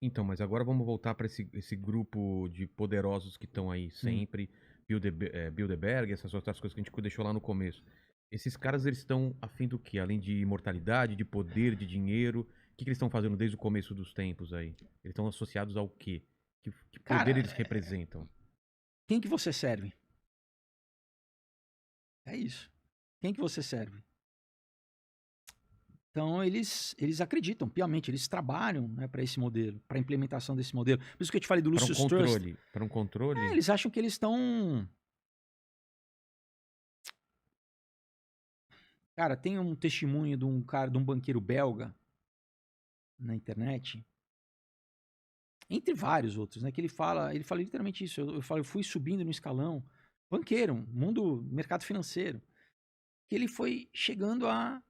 Então, mas agora vamos voltar para esse grupo de poderosos que estão aí sempre, Bilderberg, essas outras coisas que a gente deixou lá no começo. Esses caras, eles estão a fim do quê? Além de imortalidade, de poder, de dinheiro, o que eles estão fazendo desde o começo dos tempos aí? Eles estão associados ao quê? Que poder Cara, eles representam? quem que você serve? É isso. Quem que você serve? Então, eles acreditam piamente, eles trabalham, né, para esse modelo, para a implementação desse modelo. Por isso que eu te falei do Para um Lucius Trust. controle. Para um controle. Eles acham que eles estão... Cara, tem um testemunho de um cara, de um banqueiro belga na internet, entre vários outros, né, que ele fala literalmente isso. Eu fui subindo no escalão, banqueiro, mundo, mercado financeiro, que ele foi chegando a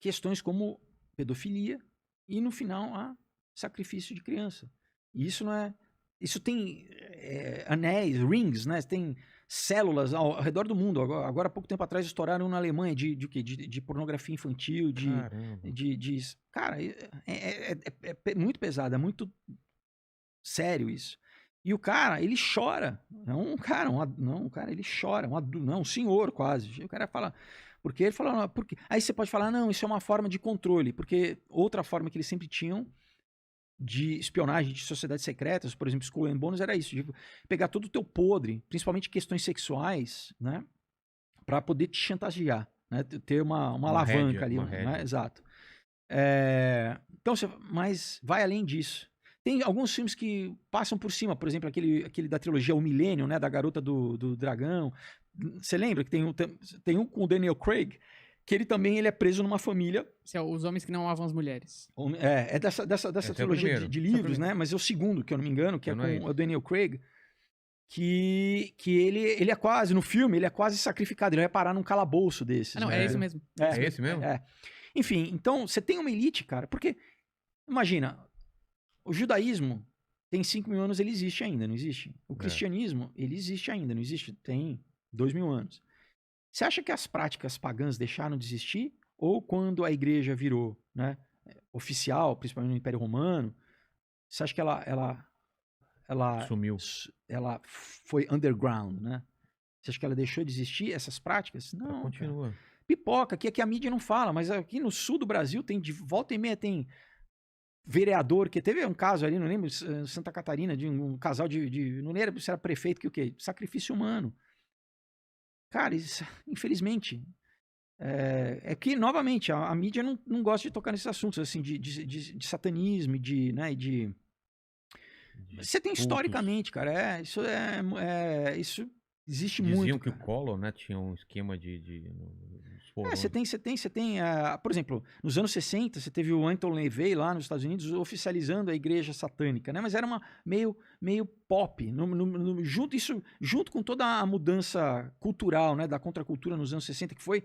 questões como pedofilia e, no final, a sacrifício de criança. E isso não é... Isso tem anéis, rings, né? Tem células ao redor do mundo. Agora, há pouco tempo atrás, estouraram na Alemanha de quê? De pornografia infantil, Caramba. Cara, é muito pesado, é muito sério isso. E o cara, ele chora. É um cara, não, um cara, ele chora. Um senhor quase. O cara fala... Porque ele fala... Não, porque... Aí você pode falar, não, isso é uma forma de controle. Porque outra forma que eles sempre tinham de espionagem de sociedades secretas, por exemplo, Skull and Bones, era isso, de pegar todo o teu podre, principalmente questões sexuais, né, para poder te chantagear, né, ter uma alavanca ali, né, exato. Então, mas vai além disso. Tem alguns filmes que passam por cima, por exemplo, aquele da trilogia O Millennium, né, da garota do dragão. Você lembra que tem um com o Daniel Craig, que ele também é preso numa família. Os homens que não amavam as mulheres. É dessa trilogia de livros, né? Mas é o segundo, que eu não me engano, que é com o Daniel Craig, que ele é quase, no filme, ele é quase sacrificado, ele vai parar num calabouço desses. Não, né? é isso mesmo. É esse mesmo? Enfim, então, você tem uma elite, cara, porque, imagina, o judaísmo tem 5.000 anos, ele existe ainda, não existe? O cristianismo, ele existe ainda, não existe? Tem 2.000 anos. Você acha que as práticas pagãs deixaram de existir? Ou quando a igreja virou, né, oficial, principalmente no Império Romano, você acha que ela sumiu? Ela foi underground, né? Você acha que ela deixou de existir, essas práticas? Não, ela continua. Cara. Pipoca, que aqui a mídia não fala, mas aqui no sul do Brasil tem, de volta e meia tem vereador, que teve um caso ali, não lembro, Santa Catarina, de um casal não lembro se era prefeito, que o quê? Sacrifício humano. Cara, isso, infelizmente, que, novamente, a mídia não gosta de tocar nesses assuntos, assim, de satanismo, né, você tem historicamente, cara, isso existe Diziam muito. Diziam que o Collor, né, tinha um esquema de você tem, por exemplo, nos anos 60, você teve o Anton LaVey lá nos Estados Unidos oficializando a igreja satânica, né, mas era meio pop, junto com toda a mudança cultural, né, da contracultura nos anos 60, que foi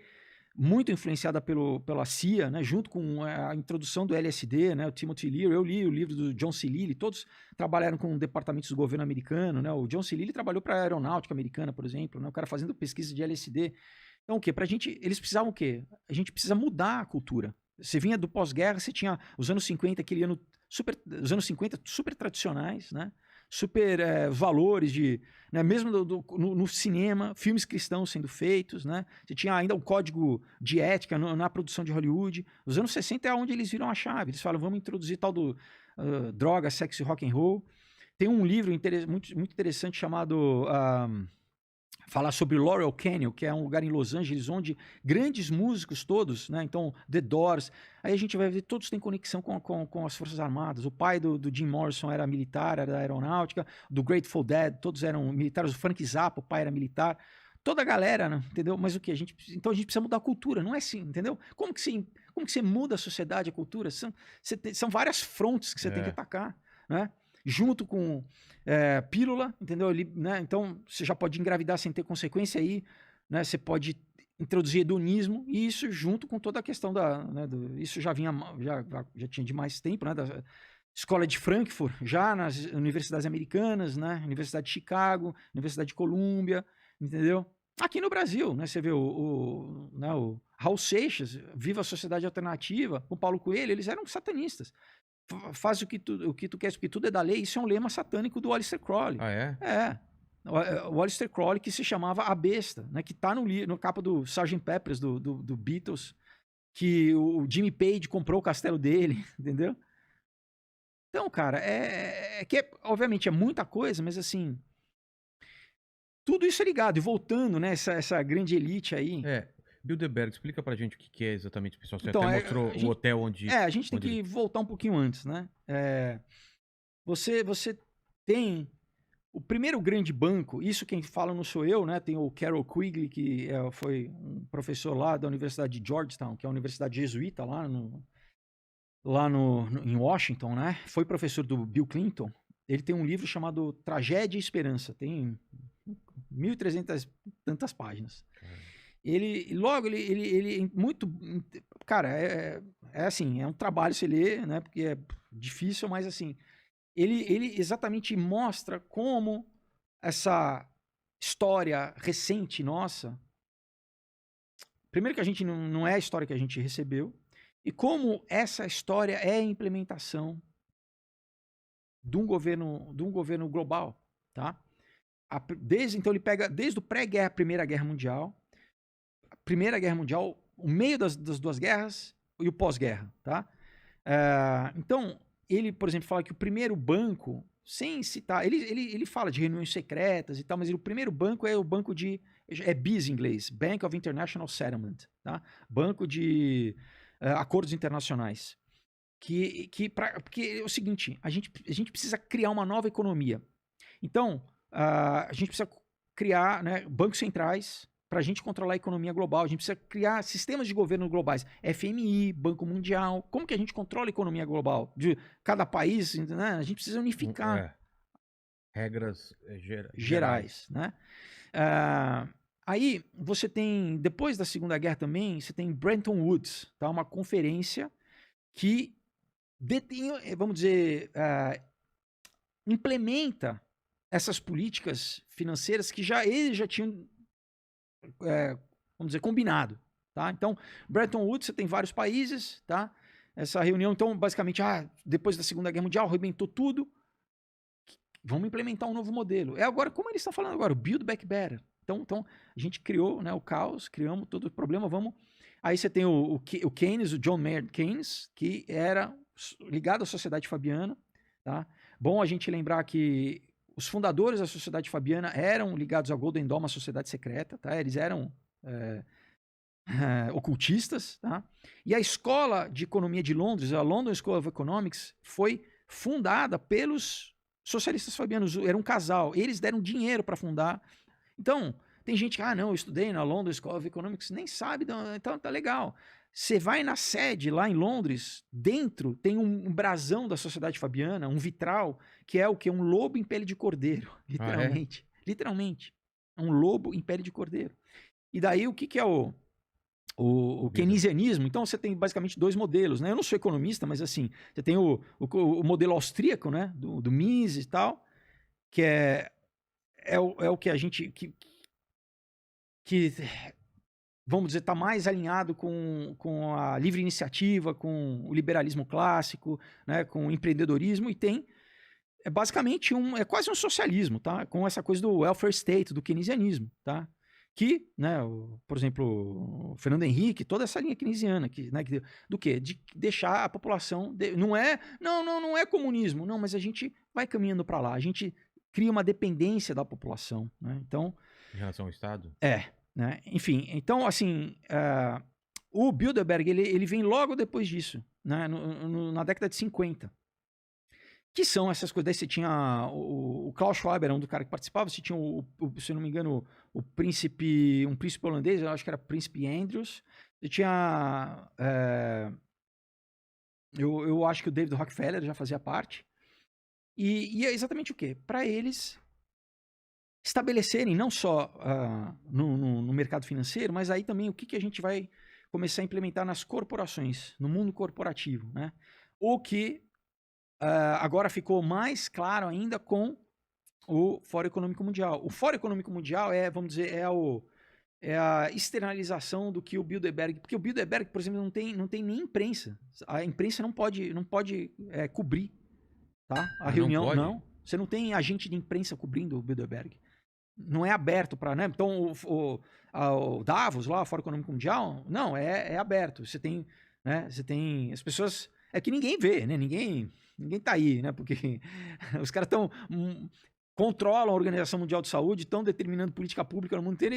muito influenciada pela CIA, né, junto com a introdução do LSD, né, o Timothy Leary. Eu li o livro do John C. Lilly, todos trabalharam com departamentos do governo americano, né, o John C. Lilly trabalhou para a aeronáutica americana, por exemplo, né, o cara fazendo pesquisa de LSD. Então, o quê? Pra gente, eles precisavam o quê? A gente precisa mudar a cultura. Você vinha do pós-guerra, você tinha os anos 50, os anos 50 super tradicionais, né, super valores né, mesmo no cinema, filmes cristãos sendo feitos, né? Você tinha ainda um código de ética na produção de Hollywood. Os anos 60 é onde eles viram a chave. Eles falam, vamos introduzir tal do droga, sexo e rock and roll. Tem um livro muito interessante chamado falar sobre Laurel Canyon, que é um lugar em Los Angeles onde grandes músicos todos, né, então The Doors, aí a gente vai ver, todos têm conexão com as Forças Armadas. O pai do Jim Morrison era militar, era da aeronáutica, do Grateful Dead, todos eram militares, o Frank Zappa, o pai era militar, toda a galera, né, entendeu? Mas o que? Então a gente precisa mudar a cultura, não é assim, entendeu? Como que você muda a sociedade, a cultura? São várias frontes que você tem que atacar, né? Junto com pílula, entendeu? Né? Então, você já pode engravidar sem ter consequência aí, né? Você pode introduzir hedonismo, e isso junto com toda a questão isso já tinha de mais tempo, né? Da Escola de Frankfurt, já nas universidades americanas, né? Universidade de Chicago, Universidade de Colômbia, entendeu? Aqui no Brasil, né? Você vê o Raul Seixas, Viva a Sociedade Alternativa, o Paulo Coelho, eles eram satanistas. faz o que tu queres, porque tudo é da lei. Isso é um lema satânico do Aleister Crowley. Ah, é? É. O Aleister Crowley, que se chamava A Besta, né? Que tá no capa do Sgt. Peppers, do Beatles, que o Jimmy Page comprou o castelo dele, entendeu? Então, cara, obviamente é muita coisa, mas assim, tudo isso é ligado. E voltando, né, essa grande elite aí. Bilderberg, explica pra gente o que é exatamente, pessoal. Você Então, até mostrou o hotel onde... a gente tem que voltar um pouquinho antes, né? Você tem o primeiro grande banco, isso quem fala não sou eu, né? Tem o Carol Quigley, que foi um professor lá da Universidade de Georgetown, que é a universidade jesuíta em Washington, né? Foi professor do Bill Clinton. Ele tem um livro chamado Tragédia e Esperança. Tem 1.300 tantas páginas. Ele muito... Cara, assim, é um trabalho você ler, né? Porque é difícil, mas assim... Ele exatamente mostra como essa história recente nossa... Primeiro que a gente não é a história que a gente recebeu, e como essa história é a implementação de um governo global, tá? Então ele pega desde o pré-guerra, Primeira Guerra Mundial, o meio das duas guerras e o pós-guerra, tá? Então, ele, por exemplo, fala que o primeiro banco, sem citar, ele fala de reuniões secretas e tal, mas o primeiro banco é o banco é BIS em inglês, Bank of International Settlement, tá? Banco de acordos internacionais. Porque é o seguinte, a gente precisa criar uma nova economia. Então, a gente precisa criar, né, bancos centrais para a gente controlar a economia global. A gente precisa criar sistemas de governo globais. FMI, Banco Mundial. Como que a gente controla a economia global? De cada país, né? A gente precisa unificar. Regras gerais, né? Aí você tem, depois da Segunda Guerra também, você tem Bretton Woods, tá? Uma conferência que vamos dizer, implementa essas políticas financeiras que eles já tinham, vamos dizer, combinado, tá? Então, Bretton Woods, você tem vários países, tá? Essa reunião, então, basicamente, depois da Segunda Guerra Mundial, arrebentou tudo, vamos implementar um novo modelo. Agora, como eles estão falando agora, o Build Back Better. Então a gente criou, né, o caos, criamos todo o problema, Aí você tem o Keynes, o John Maynard Keynes, que era ligado à Sociedade Fabiana, tá? Bom a gente lembrar que os fundadores da Sociedade Fabiana eram ligados ao Golden Dawn, uma sociedade secreta, tá? Eles eram ocultistas, tá? E a Escola de Economia de Londres, a London School of Economics, foi fundada pelos socialistas fabianos, era um casal, eles deram dinheiro para fundar. Então, tem gente que, não, eu estudei na London School of Economics, nem sabe, então tá legal. Você vai na sede lá em Londres, dentro tem um brasão da Sociedade Fabiana, um vitral, que é o quê? Um lobo em pele de cordeiro, literalmente. Literalmente. É um lobo em pele de cordeiro. E daí o que é o keynesianismo? Então você tem basicamente dois modelos, né? Eu não sou economista, mas assim, você tem o modelo austríaco, né? Do Mises e tal, que é o que a gente... que vamos dizer, está mais alinhado com a livre iniciativa, com o liberalismo clássico, né, com o empreendedorismo, e tem basicamente é quase um socialismo, tá? Com essa coisa do welfare state, do keynesianismo, tá? Que, né, por exemplo, o Fernando Henrique, toda essa linha keynesiana, do quê? De deixar a população... não é comunismo, não, mas a gente vai caminhando para lá, a gente cria uma dependência da população, né? Então... Em relação ao Estado? Né? Enfim, então, assim, o Bilderberg, ele vem logo depois disso, né? Na década de 50. Que são essas coisas. Daí você tinha o Klaus Schwab, era um do cara que participava, você tinha, se eu não me engano, um príncipe holandês, eu acho que era Príncipe Andrews, você tinha... eu acho que o David Rockefeller já fazia parte. E é exatamente o quê? Para eles estabelecerem não só no mercado financeiro, mas aí também o que a gente vai começar a implementar nas corporações, no mundo corporativo, né? O que agora ficou mais claro ainda com o Fórum Econômico Mundial. O Fórum Econômico Mundial vamos dizer, é a externalização do que o Bilderberg... Porque o Bilderberg, por exemplo, não tem nem imprensa. A imprensa não pode cobrir, tá? A reunião, pode? não. Você não tem agente de imprensa cobrindo o Bilderberg. Não é aberto para... Né? Então, o Davos, lá, o Fórum Econômico Mundial, não, é aberto. Você tem, né? Você tem... As pessoas... É que ninguém vê, né? Ninguém tá aí, né? Porque os caras estão... controlam a Organização Mundial de Saúde, estão determinando política pública no mundo inteiro,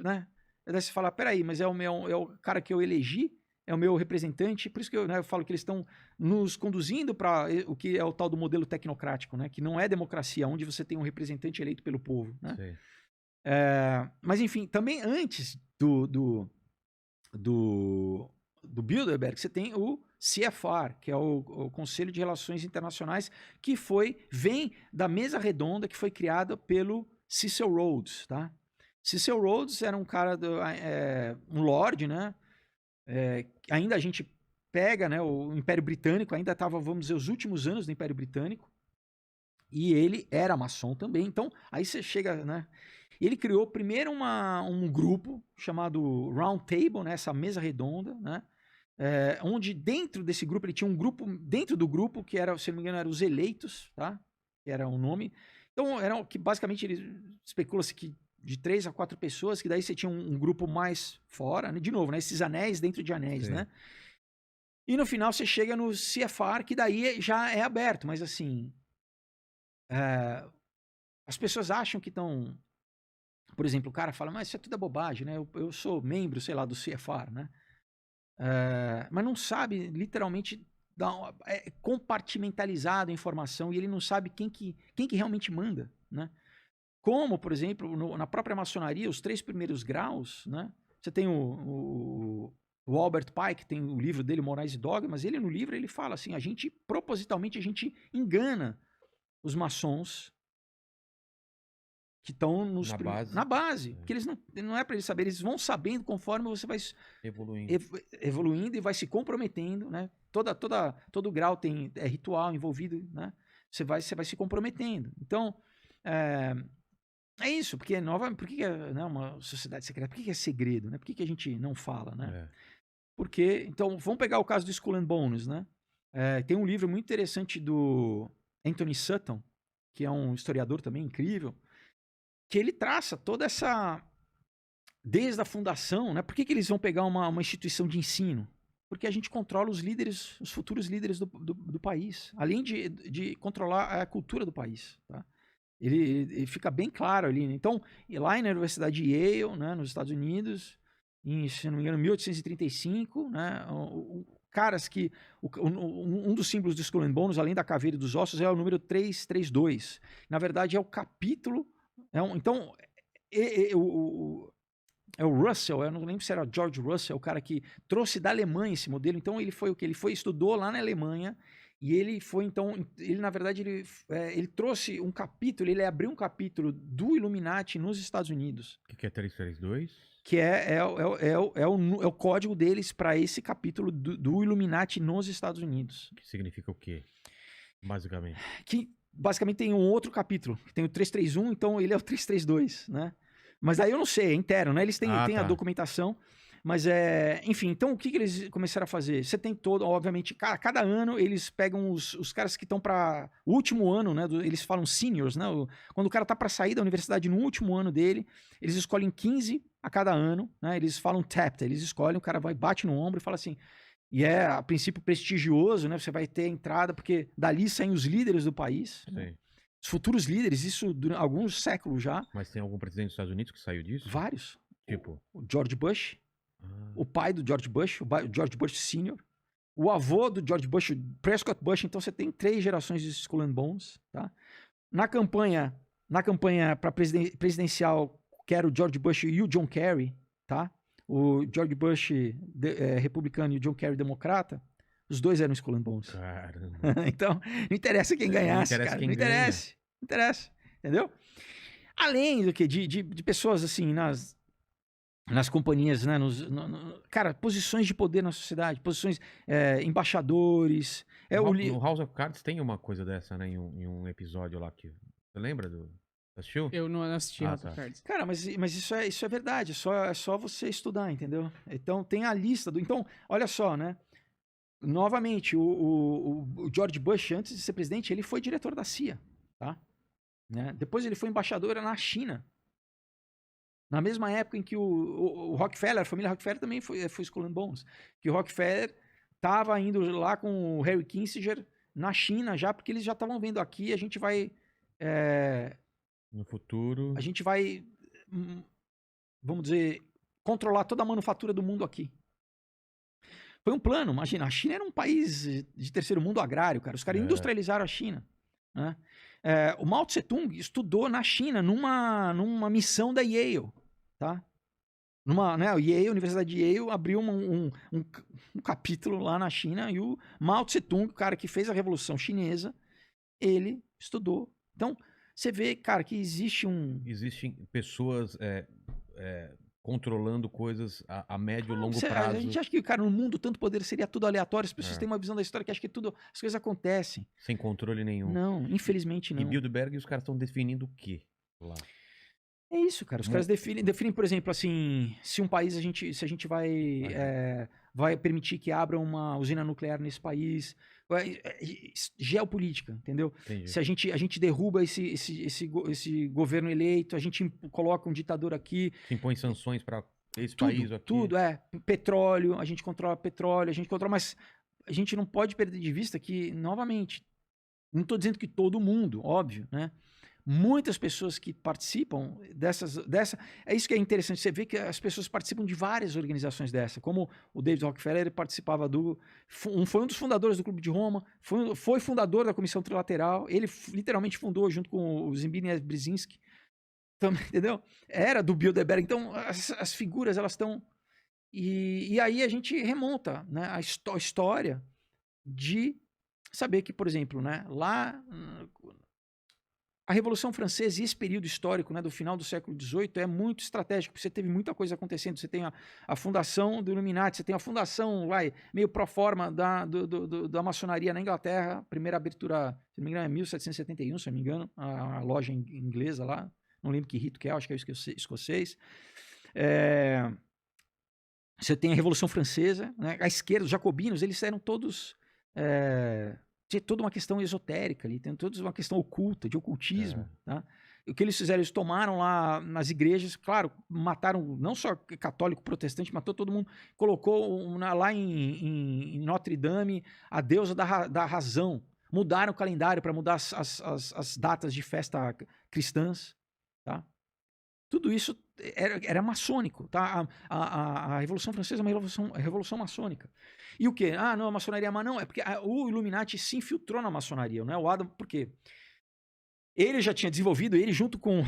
né? Daí você fala, peraí, mas é o cara que eu elegi, é o meu representante, por isso que eu falo que eles estão nos conduzindo para o que é o tal do modelo tecnocrático, né? Que não é democracia, onde você tem um representante eleito pelo povo, né? Mas enfim, também antes do Bilderberg, você tem o CFR, que é o Conselho de Relações Internacionais, que vem da mesa redonda que foi criada pelo Cecil Rhodes, tá? Cecil Rhodes era um cara, um lord, né? Ainda a gente pega, né? O Império Britânico, ainda estava, vamos dizer, os últimos anos do Império Britânico, e ele era maçom também. Então, aí você chega, né? Ele criou primeiro um grupo chamado Round Table, né? Essa mesa redonda, né? Onde dentro desse grupo, ele tinha um grupo dentro do grupo que era, se não me engano, eram os eleitos, tá? Que era o nome. Então, que basicamente especula-se que de 3 a 4 pessoas, que daí você tinha um grupo mais fora, né? De novo, né? Esses anéis dentro de anéis, sim, né? E no final você chega no CFR, que daí já é aberto, mas assim, as pessoas acham que estão... Por exemplo, o cara fala, mas isso é tudo bobagem, né? Eu sou membro, sei lá, do CFR, né? Mas não sabe, literalmente, compartimentalizado a informação, e ele não sabe quem que realmente manda, né? Como, por exemplo, na própria maçonaria, os 3 primeiros graus, né? Você tem o Albert Pike, tem o livro dele, Morais e Dogmas, ele no livro ele fala assim, propositalmente a gente engana os maçons que estão na base, porque eles não é para eles saberem, eles vão sabendo conforme você vai evoluindo e vai se comprometendo, né? Todo grau tem ritual envolvido, né? Você vai se comprometendo. Então, é isso, porque por que é uma sociedade secreta? Por que é segredo, né? Por que a gente não fala, né? Porque, então, vamos pegar o caso do Skull and Bones, né? Tem um livro muito interessante do Anthony Sutton, que é um historiador também incrível, que ele traça toda essa... Desde a fundação, né? Por que eles vão pegar uma instituição de ensino? Porque a gente controla os líderes, os futuros líderes do país, além de controlar a cultura do país, tá? Ele fica bem claro ali. Então, lá na Universidade de Yale, né, nos Estados Unidos, se não me engano, 1835, né, caras que... um dos símbolos do Skull and Bones, além da caveira e dos ossos, é o número 332. Na verdade, é o capítulo... Então, o Russell, eu não lembro se era George Russell, o cara que trouxe da Alemanha esse modelo. Então, ele foi o que? Ele estudou lá na Alemanha, e ele foi, então, na verdade, ele trouxe um capítulo, ele abriu um capítulo do Illuminati nos Estados Unidos. O que é 332? Que é o código deles para esse capítulo do Illuminati nos Estados Unidos. Que significa o quê, basicamente? Que basicamente tem um outro capítulo, tem o 331, então ele é o 332, né? Mas aí eu não sei, é interno, né? Eles têm a documentação, mas enfim, então o que eles começaram a fazer? Você tem obviamente, cada ano eles pegam os caras que estão para o último ano, né? Eles falam seniors, né? Quando o cara tá para sair da universidade no último ano dele, eles escolhem 15 a cada ano, né? Eles falam tapped, eles escolhem, o cara bate no ombro e fala assim... E a princípio prestigioso, né? Você vai ter entrada, porque dali saem os líderes do país, né? Os futuros líderes, isso durante alguns séculos já. Mas tem algum presidente dos Estados Unidos que saiu disso? Vários. Tipo? O George Bush, o pai do George Bush, o George Bush Sr., o avô do George Bush, Prescott Bush. Então você tem 3 gerações de Skull and Bones, tá? Na campanha para presidencial, que era o George Bush e o John Kerry, tá? O George Bush republicano e o John Kerry democrata, os dois eram Skull and Bones. Caramba. Então, não interessa quem ganhasse, cara. Não interessa. Entendeu? Além do que de pessoas assim, nas companhias, né? Cara, posições de poder na sociedade, posições, embaixadores. No House of Cards tem uma coisa dessa, né? Em um episódio lá que... Você lembra do... Assistiu? Eu não assisti Ah, House of tá. Cards. Cara, mas isso é verdade, é só você estudar, entendeu? Então tem a lista do. Então, olha só, né? Novamente, o George Bush, antes de ser presidente, ele foi diretor da CIA, tá? Né? Depois ele foi embaixador na China. Na mesma época em que o Rockefeller, a família Rockefeller também foi Skull and Bones. Que o Rockefeller estava indo lá com o Harry Kissinger na China já, porque eles já estavam vendo aqui, a gente vai... No futuro. A gente vai, vamos dizer, controlar toda a manufatura do mundo aqui. Foi um plano, imagina, a China era um país de terceiro mundo agrário, cara. Os caras industrializaram a China. Né? O Mao Tse Tung estudou na China numa missão da Yale, tá? A Yale, a Universidade de Yale, abriu um capítulo lá na China e o Mao Tse Tung, o cara que fez a Revolução Chinesa, ele estudou. Então, você vê, cara, que Existem pessoas controlando coisas a médio e longo prazo. A gente acha que, cara, no mundo tanto poder seria tudo aleatório. As pessoas têm uma visão da história que acha que as coisas acontecem. Sem controle nenhum. Não, infelizmente não. E Bilderberg, os caras estão definindo o quê lá? É isso, cara. Os caras definem, por exemplo, assim, se um país se a gente vai permitir que abra uma usina nuclear nesse país, geopolítica, entendeu? Entendi. Se a gente derruba esse governo eleito, a gente coloca um ditador aqui. Se impõe sanções para esse tudo, país aqui. Tudo, petróleo, a gente controla petróleo, mas a gente não pode perder de vista que, novamente, não estou dizendo que todo mundo, óbvio, né? Muitas pessoas que participam é isso que é interessante, você vê que as pessoas participam de várias organizações dessa, como o David Rockefeller, ele participava foi um dos fundadores do Clube de Roma, foi fundador da Comissão Trilateral, ele literalmente fundou junto com o Zbigniew Brzezinski, também, entendeu? Era do Bilderberg, então as figuras, elas estão... E aí a gente remonta, né, a história de saber que, por exemplo, né, lá... A Revolução Francesa e esse período histórico, né, do final do século XVIII é muito estratégico, porque você teve muita coisa acontecendo. Você tem a fundação do Illuminati, você tem a fundação meio pro forma da maçonaria na Inglaterra, primeira abertura, se não me engano, é 1771, se não me engano, a loja inglesa lá, não lembro que rito que é, acho que é o escocês. Você tem a Revolução Francesa, né, a esquerda, os jacobinos, eles eram todos... Tinha toda uma questão esotérica ali, tem toda uma questão oculta, de ocultismo. Tá? E o que eles fizeram? Eles tomaram lá nas igrejas, claro, mataram não só católico, protestante, matou todo mundo, colocou lá em Notre Dame a deusa da razão. Mudaram o calendário para mudar as datas de festa cristãs. Tá? Tudo isso era maçônico, tá? A Revolução Francesa é uma revolução maçônica. E o quê? Não, a maçonaria não. É porque o Illuminati se infiltrou na maçonaria, né? O Adam, por quê? Ele já tinha desenvolvido, ele junto com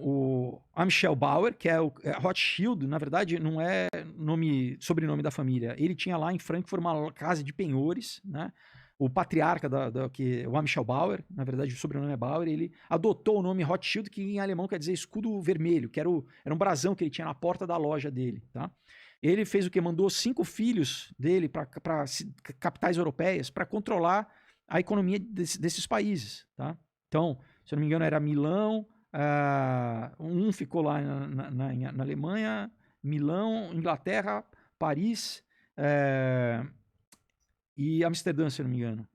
o Amschel Bauer, que é o Rothschild, na verdade não é sobrenome da família. Ele tinha lá em Frankfurt uma casa de penhores, né? O patriarca o Amschel Bauer, na verdade o sobrenome é Bauer, ele adotou o nome Rothschild, que em alemão quer dizer escudo vermelho, que era um brasão que ele tinha na porta da loja dele, tá? Ele fez o quê? Mandou 5 filhos dele para capitais europeias para controlar a economia desses países, tá? Então, se eu não me engano, era Milão, um ficou lá na Alemanha, Milão, Inglaterra, Paris e Amsterdã, se eu não me engano.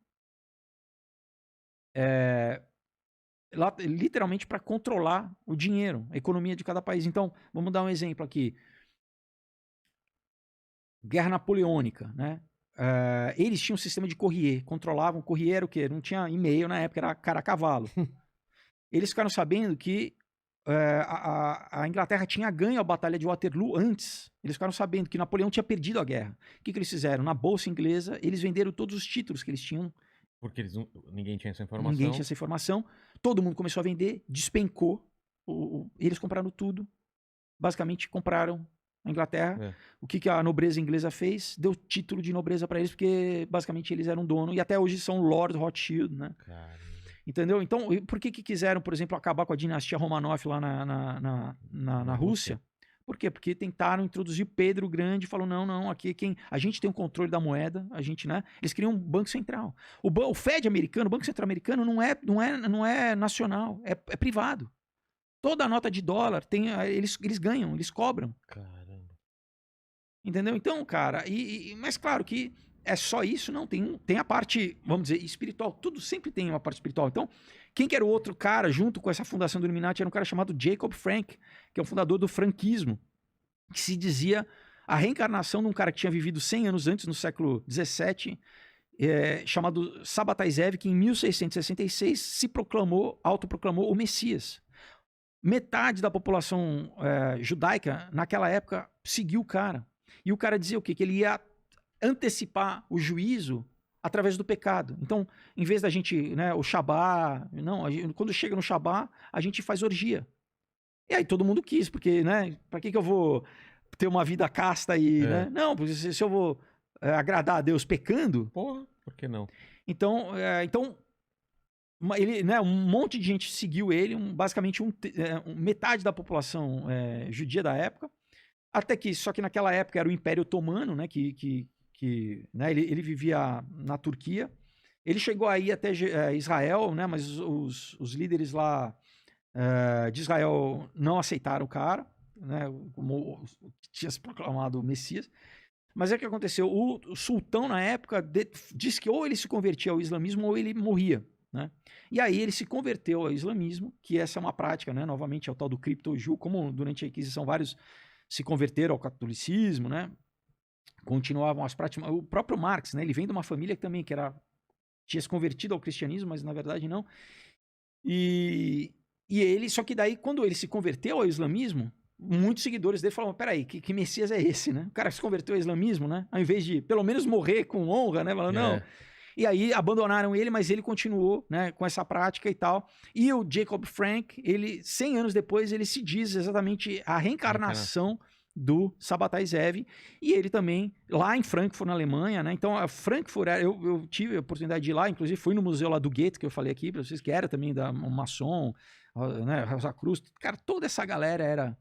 Lá, literalmente para controlar o dinheiro, a economia de cada país. Então, vamos dar um exemplo aqui. Guerra Napoleônica, né? Eles tinham um sistema de courrier, controlavam. Courrier era o quê? Não tinha e-mail na época, era cara a cavalo. Eles ficaram sabendo que a Inglaterra tinha ganho a Batalha de Waterloo antes. Eles ficaram sabendo que Napoleão tinha perdido a guerra. O que eles fizeram? Na Bolsa Inglesa, eles venderam todos os títulos que eles tinham. Porque ninguém tinha essa informação. Ninguém tinha essa informação. Todo mundo começou a vender, despencou. Eles compraram tudo. Basicamente, compraram a Inglaterra. O que a nobreza inglesa fez? Deu título de nobreza para eles, porque basicamente eles eram dono. E até hoje são Lord Rothschild, né? Caramba. Entendeu? Então, por que quiseram, por exemplo, acabar com a dinastia Romanov lá na Rússia? Por quê? Porque tentaram introduzir Pedro o Grande e falou, não, aqui a gente tem o controle da moeda, a gente, né? Eles queriam um banco central. O Fed americano, o Banco Central americano não é nacional, é privado. Toda a nota de dólar, eles ganham, eles cobram. Caramba. Entendeu? Então, cara, mas claro que é só isso? Não, tem a parte, vamos dizer, espiritual. Tudo sempre tem uma parte espiritual. Então, quem que era o outro cara junto com essa fundação do Illuminati era um cara chamado Jacob Frank, que é o fundador do franquismo, que se dizia a reencarnação de um cara que tinha vivido 100 anos antes, no século XVII, chamado Sabbatai Zev, que em 1666 se autoproclamou o Messias. Metade da população judaica, naquela época, seguiu o cara. E o cara dizia o quê? Que ele ia antecipar o juízo através do pecado. Então, em vez da gente, né, o Shabá, não, quando chega no Shabá, a gente faz orgia. E aí todo mundo quis, porque, né, pra que eu vou ter uma vida casta e, né? Não, porque se eu vou agradar a Deus pecando... Porra, por que não? Então ele, né, um monte de gente seguiu ele, basicamente metade da população judia da época, até que, só que naquela época era o Império Otomano, né, né, ele vivia na Turquia, ele chegou aí até Israel, né, mas os líderes lá de Israel não aceitaram o cara, né, como tinha se proclamado o Messias. Mas é o que aconteceu, o sultão na época disse que ou ele se convertia ao islamismo ou ele morria, né? E aí ele se converteu ao islamismo, que essa é uma prática, né? Novamente é o tal do criptoju, como durante a Inquisição vários se converteram ao catolicismo, né? Continuavam as práticas. O próprio Marx, né? Ele vem de uma família que também tinha se convertido ao cristianismo, mas na verdade não. E ele, só que daí quando ele se converteu ao islamismo, muitos seguidores dele falavam, peraí, que Messias é esse, né? O cara se converteu ao islamismo, né? Ao invés de, pelo menos, morrer com honra, né? Falando, não. E aí abandonaram ele, mas ele continuou, né, com essa prática e tal. E o Jacob Frank, ele, 100 anos depois, ele se diz exatamente a reencarnação do Sabbatai Zev. E ele também, lá em Frankfurt, na Alemanha, né? Então, a Frankfurt, eu tive a oportunidade de ir lá, inclusive fui no museu lá do Goethe, que eu falei aqui para vocês, que era também um maçom, né, Rosa Cruz. Cara, toda essa galera era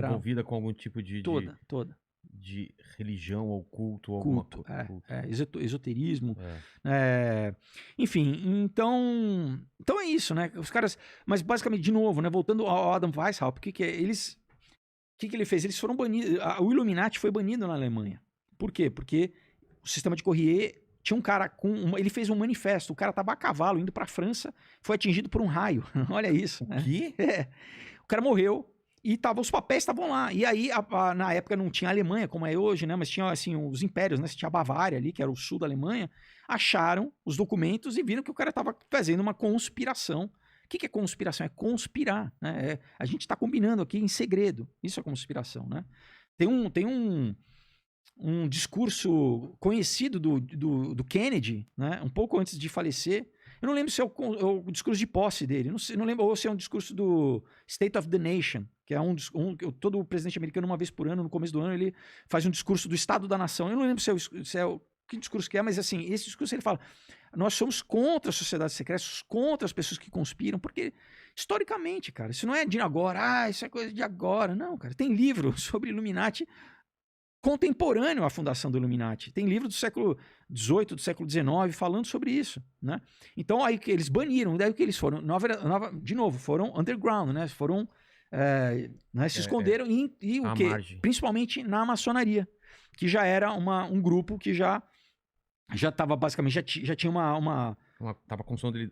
envolvida com algum tipo de religião ou culto, alguma coisa. Esoterismo. Enfim, então é isso, né? Os caras, mas basicamente, de novo, né? Voltando ao Adam Weishaupt, o que ele fez? Eles foram banidos. O Illuminati foi banido na Alemanha. Por quê? Porque o sistema de Corrier tinha um cara ele fez um manifesto. O cara estava a cavalo indo para a França, foi atingido por um raio. Olha isso. Né? Que? O cara morreu. E os papéis estavam lá. E aí, na época, não tinha a Alemanha, como é hoje, né? Mas tinha, assim, os impérios, né? Você tinha a Bavária ali, que era o sul da Alemanha. Acharam os documentos e viram que o cara estava fazendo uma conspiração. O que é conspiração? É conspirar, né? A gente está combinando aqui em segredo. Isso é conspiração, né? Tem um discurso conhecido do Kennedy, né? Um pouco antes de falecer. Eu não lembro se é o discurso de posse dele. Não lembro ou se é um discurso do State of the Nation, que é todo presidente americano, uma vez por ano, no começo do ano, ele faz um discurso do Estado da Nação. Eu não lembro que discurso que é, mas assim, esse discurso ele fala, nós somos contra as sociedades secretas, contra as pessoas que conspiram, porque historicamente, cara, isso não é de agora, isso é coisa de agora. Não, cara, tem livro sobre Illuminati contemporâneo à fundação do Illuminati. Tem livro do século XVIII, do século XIX, falando sobre isso, né? Então, aí que eles baniram, daí que eles foram, de novo, foram underground, né? Foram, né? Se esconderam e o quê? Margem. Principalmente na maçonaria, que já era um grupo que já estava basicamente, já tinha estava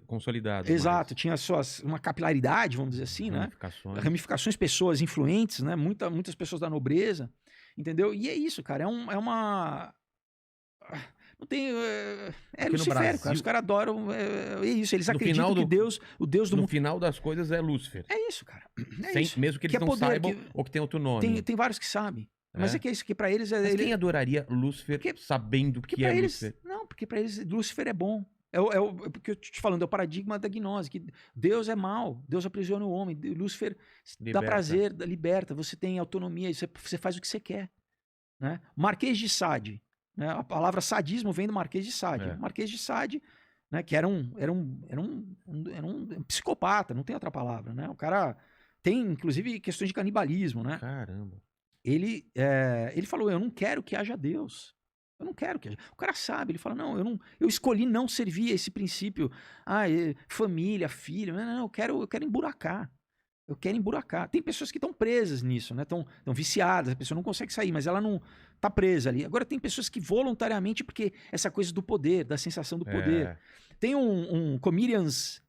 consolidado. Exato, tinha uma capilaridade, vamos dizer assim, ramificações. Né? Ramificações, pessoas influentes, né? Muitas pessoas da nobreza, entendeu? E é isso, cara, não tem... É Lucifério, cara, os caras adoram, é isso, eles acreditam que o Deus do mundo... No final das coisas é Lúcifer. É isso, cara, mesmo que eles não saibam ou que tem outro nome. Tem vários que sabem. Mas é que é isso, que pra eles... Mas quem adoraria Lúcifer sabendo que é Lúcifer? Não, porque pra eles Lúcifer é bom. Porque eu te falando, é o paradigma da gnose, que Deus é mau, Deus aprisiona o homem, Lúcifer dá prazer, liberta, você tem autonomia, você faz o que você quer. Né? Marquês de Sade, né? A palavra sadismo vem do Marquês de Sade. Marquês de Sade, né? Que era um psicopata, não tem outra palavra. Né? O cara tem, inclusive, questões de canibalismo. Né? Caramba. Ele falou, eu não quero que haja Deus. Eu não quero que haja. O cara sabe, ele fala, não, eu escolhi não servir a esse princípio. Família, filho, não, eu quero emburacar. Eu quero emburacar. Tem pessoas que estão presas nisso, né? Estão viciadas, a pessoa não consegue sair, mas ela não tá presa ali. Agora tem pessoas que voluntariamente, porque essa coisa do poder, da sensação do poder. Tem um comedians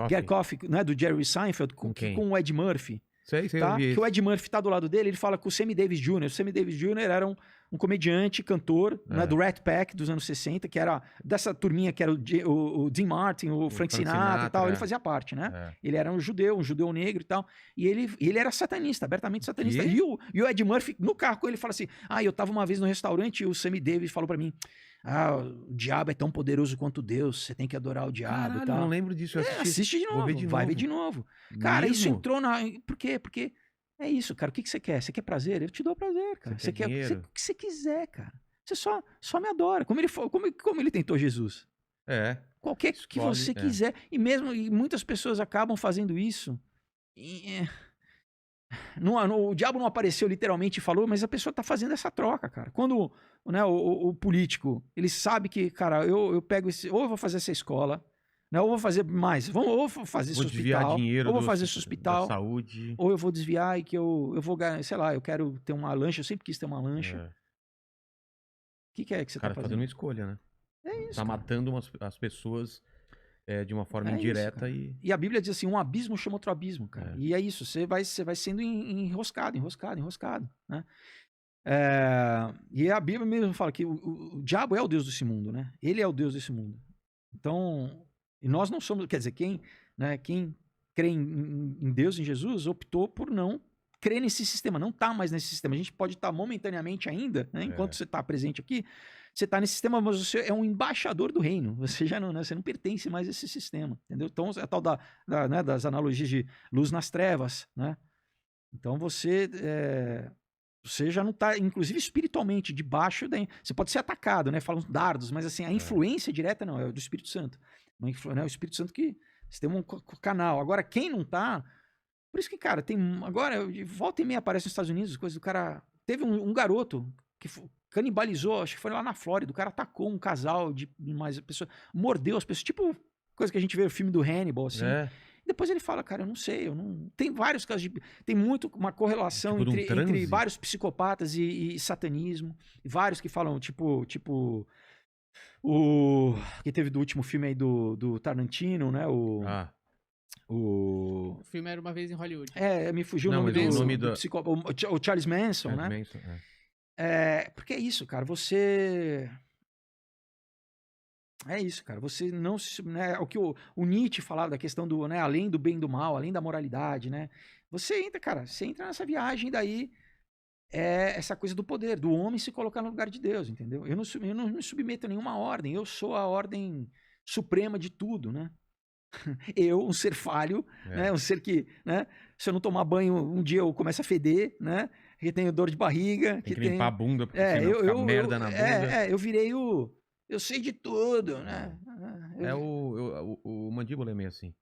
Get Coffee, né, do Jerry Seinfeld, com o Ed Murphy. Sei, Tá? eu vi Que o Ed Murphy tá do lado dele, ele fala com o Sammy Davis Jr. O Sammy Davis Jr. era um comediante, cantor, né, do Rat Pack dos anos 60, que era dessa turminha que era o Dean Martin, o Frank Sinatra e tal, ele fazia parte, né? Ele era um judeu negro e tal, e ele era satanista, abertamente satanista. E o Ed Murphy, no carro com ele, fala assim, eu tava uma vez no restaurante e o Sammy Davis falou pra mim, o diabo é tão poderoso quanto Deus, você tem que adorar o diabo e tal. Eu não lembro disso. Assiste de novo, vai ver de novo. Cara, Mesmo? isso entrou na... Por quê? Porque é isso, cara. O que você quer? Você quer prazer? Eu te dou prazer, cara. Você quer o que você quiser, cara. Você só me adora. Como ele tentou Jesus. Qualquer que você quiser. E muitas pessoas acabam fazendo isso. O diabo não apareceu literalmente e falou, mas a pessoa tá fazendo essa troca, cara. Quando, né, o político, ele sabe que, cara, eu pego ou eu vou fazer essa escola, né, ou vou fazer mais, ou vou fazer esse hospital, dinheiro ou vou fazer esse hospital, da saúde. ou eu vou desviar e que eu vou ganhar, sei lá, eu quero ter uma lancha, eu sempre quis ter uma lancha. O que é que você tá fazendo? Fazendo uma escolha, né? É isso, tá matando as pessoas de uma forma isso, indireta. cara. E a Bíblia diz assim, um abismo chama outro abismo, cara. E é isso, você vai sendo enroscado, né? E a Bíblia mesmo fala que o diabo é o Deus desse mundo, né? Ele é o Deus desse mundo. Então, e nós não somos, quer dizer, quem crê em Deus, em Jesus, optou por não crer nesse sistema, não tá mais nesse sistema. A gente pode estar momentaneamente ainda, né? Enquanto você está presente aqui, você está nesse sistema, mas você é um embaixador do reino. Você já não, né? Você não pertence mais a esse sistema, entendeu? Então, é a tal né, das analogias de luz nas trevas, né? Então, você já não está, inclusive espiritualmente, debaixo você pode ser atacado, né? Falam dardos, mas assim, a influência direta não, é do Espírito Santo. Né? O Espírito Santo que você tem um canal. Agora, quem não tá... Por isso que, cara, agora, volta e meia aparece nos Estados Unidos, coisa do cara... Teve um garoto que canibalizou, acho que foi lá na Flórida, o cara atacou um casal de mais pessoas, mordeu as pessoas, tipo coisa que a gente vê no filme do Hannibal, assim. Depois ele fala, cara, eu não sei, tem vários casos tem muito uma correlação entre vários psicopatas e satanismo, e vários que falam, tipo que teve do último filme aí do Tarantino, né, o filme Era Uma Vez em Hollywood. Me fugiu o nome do psicopata, o Charles Manson, né? Porque é isso, cara, você... É isso, cara, você não... Né, o que o Nietzsche falava da questão do, né, além do bem e do mal, além da moralidade, né? Você entra nessa viagem daí, essa coisa do poder, do homem se colocar no lugar de Deus, entendeu? Eu não me submeto a nenhuma ordem, eu sou a ordem suprema de tudo, né? Eu, um ser falho, né? Um ser que, né? Se eu não tomar banho, um dia eu começo a feder, né? Que tenho dor de barriga. Tem que limpar a bunda, porque senão fica merda na bunda. Eu virei eu sei de tudo, né? O Mandíbula é meio assim.